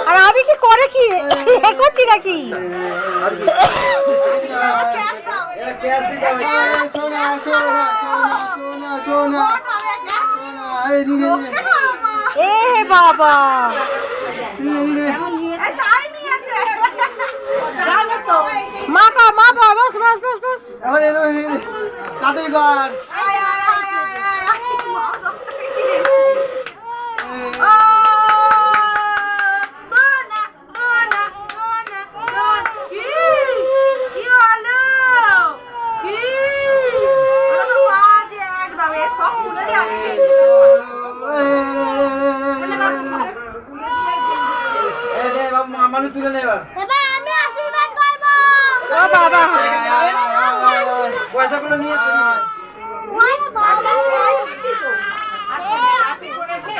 আর আমি কি করে কি করছি নাকি? এ বাবা মা পা মা পা বস বস বস বস তুলে নেবার আমি আশীর্বাদ করব। ও বাবা পয়সাগুলো নিয়ে এসো ওই বাবা আরে হ্যাপি করেছে।